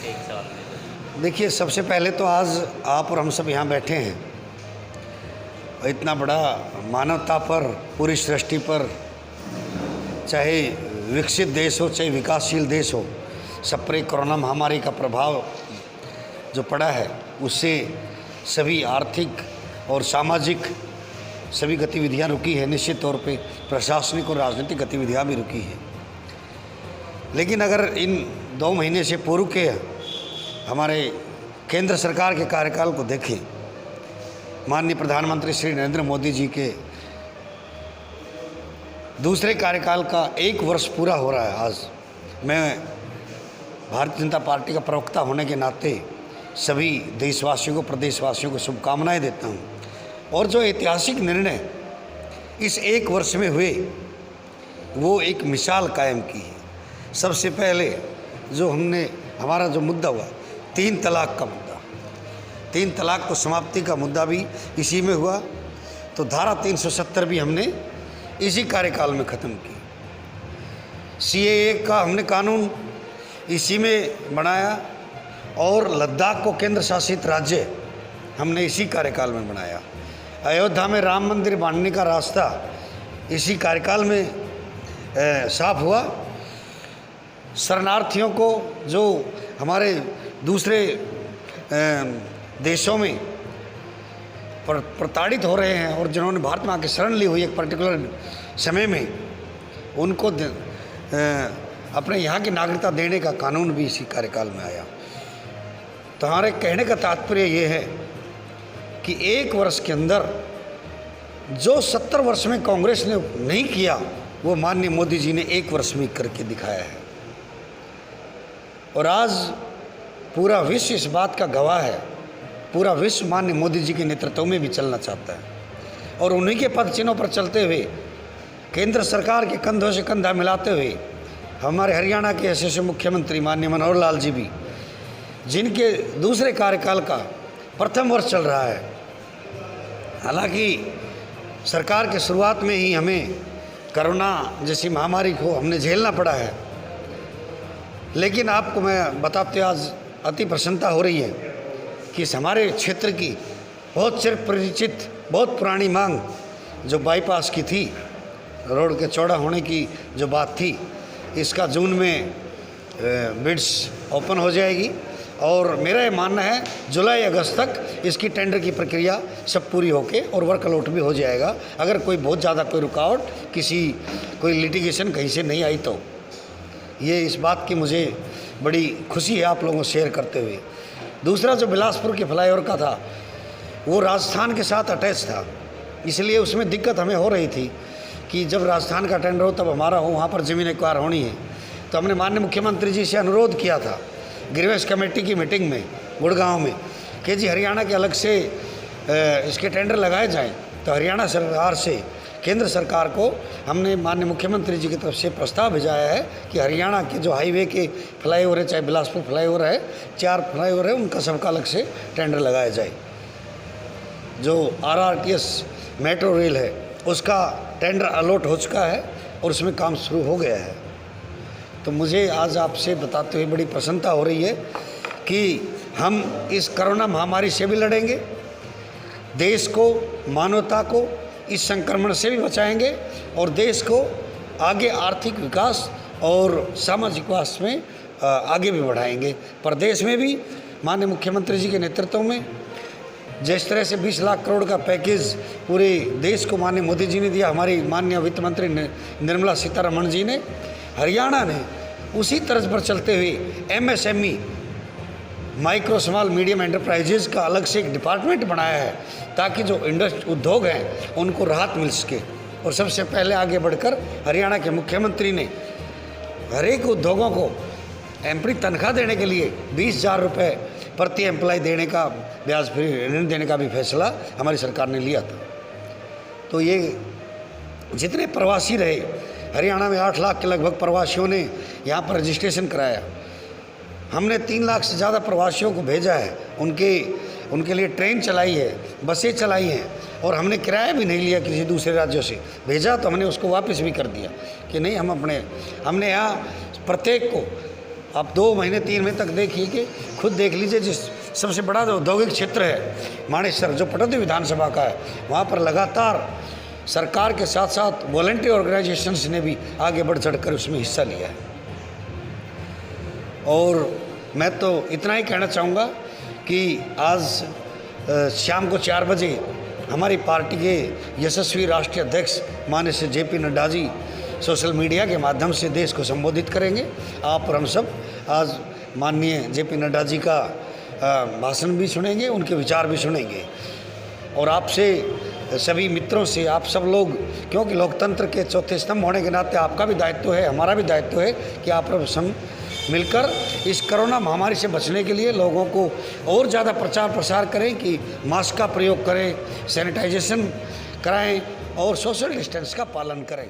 से एक सवाल में। देखिए, सबसे पहले तो आज आप और हम सब यहाँ बैठे हैं, इतना बड़ा मानवता पर, पूरी सृष्टि पर, चाहे विकसित देश हो चाहे विकासशील देश हो, सब पर कोरोना महामारी का प्रभाव जो पड़ा है, उससे सभी आर्थिक और सामाजिक सभी गतिविधियां रुकी है। निश्चित तौर पे प्रशासनिक और राजनीतिक गतिविधियां भी रुकी हैं। लेकिन अगर इन 2 महीने से पूर्व के हमारे केंद्र सरकार के कार्यकाल को देखें, माननीय प्रधानमंत्री श्री नरेंद्र मोदी जी के दूसरे कार्यकाल का 1 वर्ष पूरा हो रहा है आज। मैं भारतीय जनता पार्टी का प्रवक्ता होने के नाते सभी देशवासियों को, प्रदेशवासियों को शुभकामनाएं देता हूं। और जो ऐतिहासिक निर्णय इस 1 वर्ष में हुए, वो एक मिसाल कायम की है। सबसे पहले जो हमारा जो मुद्दा हुआ 3 तलाक का मुद्दा, 3 तलाक को समाप्ति का मुद्दा भी इसी में हुआ। तो धारा 370 भी हमने इसी कार्यकाल में ख़त्म की। सीएए का हमने कानून इसी में बनाया और लद्दाख को केंद्र शासित राज्य हमने इसी कार्यकाल में बनाया। अयोध्या में राम मंदिर बांधने का रास्ता इसी कार्यकाल में साफ हुआ। शरणार्थियों को जो हमारे दूसरे देशों में प्रताड़ित हो रहे हैं और जिन्होंने भारत में आके शरण ली हुई एक पर्टिकुलर समय में, उनको अपने यहाँ की नागरिकता देने का कानून भी इसी कार्यकाल में आया। तो हमारे कहने का तात्पर्य ये है कि 1 वर्ष के अंदर जो 70 वर्ष में कांग्रेस ने नहीं किया, वो माननीय मोदी जी ने 1 वर्ष में करके दिखाया है। और आज पूरा विश्व इस बात का गवाह है। पूरा विश्व माननीय मोदी जी के नेतृत्व में भी चलना चाहता है और उन्हीं के पद चिन्हों पर चलते हुए, केंद्र सरकार के कंधों से कंधा मिलाते हुए हमारे हरियाणा के यशस्वी मुख्यमंत्री माननीय मनोहर लाल जी भी, जिनके दूसरे कार्यकाल का प्रथम वर्ष चल रहा है। हालांकि सरकार के शुरुआत में ही हमें कोरोना जैसी महामारी को हमने झेलना पड़ा है, लेकिन आपको मैं बताते आज अति प्रसन्नता हो रही है कि इस हमारे क्षेत्र की बहुत चिर परिचित, बहुत पुरानी मांग जो बाईपास की थी, रोड के चौड़ा होने की जो बात थी, इसका जून में बिड्स ओपन हो जाएगी और मेरा ये मानना है जुलाई अगस्त तक इसकी टेंडर की प्रक्रिया सब पूरी होके और वर्क अलॉट भी हो जाएगा। अगर कोई बहुत ज़्यादा कोई रुकावट, कोई लिटिगेशन कहीं से नहीं आई तो ये इस बात की मुझे बड़ी खुशी है आप लोगों से शेयर करते हुए। दूसरा जो बिलासपुर के फ्लाईओवर का था, वो राजस्थान के साथ अटैच था, इसलिए उसमें दिक्कत हमें हो रही थी कि जब राजस्थान का टेंडर हो तब हमारा हो, वहाँ पर ज़मीन एक्वायर होनी है। तो हमने माननीय मुख्यमंत्री जी से अनुरोध किया था ग्रीवेंस कमेटी की मीटिंग में गुड़गांव में कि जी हरियाणा के अलग से इसके टेंडर लगाए जाएं। तो हरियाणा सरकार से केंद्र सरकार को हमने माननीय मुख्यमंत्री जी की तरफ से प्रस्ताव भेजाया है कि हरियाणा के जो हाईवे के फ्लाईओवर है, चाहे बिलासपुर फ्लाईओवर है, 4 फ्लाईओवर है, उनका सबका अलग से टेंडर लगाया जाए। जो RRTS मेट्रो रेल है उसका टेंडर अलॉट हो चुका है और उसमें काम शुरू हो गया है। तो मुझे आज आपसे बताते हुए बड़ी प्रसन्नता हो रही है कि हम इस कोरोना महामारी से भी लड़ेंगे, देश को, मानवता को इस संक्रमण से भी बचाएंगे और देश को आगे आर्थिक विकास और सामाजिक विकास में आगे भी बढ़ाएंगे। प्रदेश में भी माननीय मुख्यमंत्री जी के नेतृत्व में जिस तरह से 20 लाख करोड़ का पैकेज पूरे देश को माननीय मोदी जी ने दिया, हमारी माननीय वित्त मंत्री निर्मला सीतारमण जी ने, हरियाणा ने उसी तर्ज पर चलते हुए MSME micro small medium enterprises का अलग से एक डिपार्टमेंट बनाया है ताकि जो उद्योग हैं उनको राहत मिल सके। और सबसे पहले आगे बढ़कर हरियाणा के मुख्यमंत्री ने हर एक उद्योगों को एम्प्री तनख्वाह देने के लिए 20,000 रुपये प्रति एम्प्लॉय देने का, ब्याज फ्री ऋण देने का भी फैसला हमारी सरकार ने लिया था। तो ये जितने प्रवासी रहे, हरियाणा में 8 लाख के लगभग प्रवासियों ने यहाँ पर रजिस्ट्रेशन कराया। हमने 3 लाख से ज़्यादा प्रवासियों को भेजा है, उनके लिए ट्रेन चलाई है, बसें चलाई हैं और हमने किराया भी नहीं लिया किसी दूसरे राज्यों से। भेजा तो हमने उसको वापस भी कर दिया कि नहीं, हमने यहाँ प्रत्येक को आप 2 महीने 3 महीने तक देखिए कि खुद देख लीजिए, जिस सबसे बड़ा जो औद्योगिक क्षेत्र है मानेसर जो पटौदी विधानसभा का है, वहाँ पर लगातार सरकार के साथ साथ वॉलंटियर ऑर्गेनाइजेशंस ने भी आगे बढ़ चढ़कर उसमें हिस्सा लिया है। और मैं तो इतना ही कहना चाहूँगा कि आज शाम को 4 बजे हमारी पार्टी के यशस्वी राष्ट्रीय अध्यक्ष माननीय Shri JP Nadda ji social media के माध्यम से देश को संबोधित करेंगे। आप और हम सब आज माननीय JP नड्डा जी का भाषण भी सुनेंगे, उनके विचार भी सुनेंगे। और आपसे सभी मित्रों से आप सब लोग, क्योंकि लोकतंत्र के चौथे स्तंभ होने के नाते आपका भी दायित्व है, हमारा भी दायित्व है कि आप सब मिलकर इस कोरोना महामारी से बचने के लिए लोगों को और ज़्यादा प्रचार प्रसार करें कि मास्क का प्रयोग करें, सैनिटाइजेशन कराएं और सोशल डिस्टेंस का पालन करें।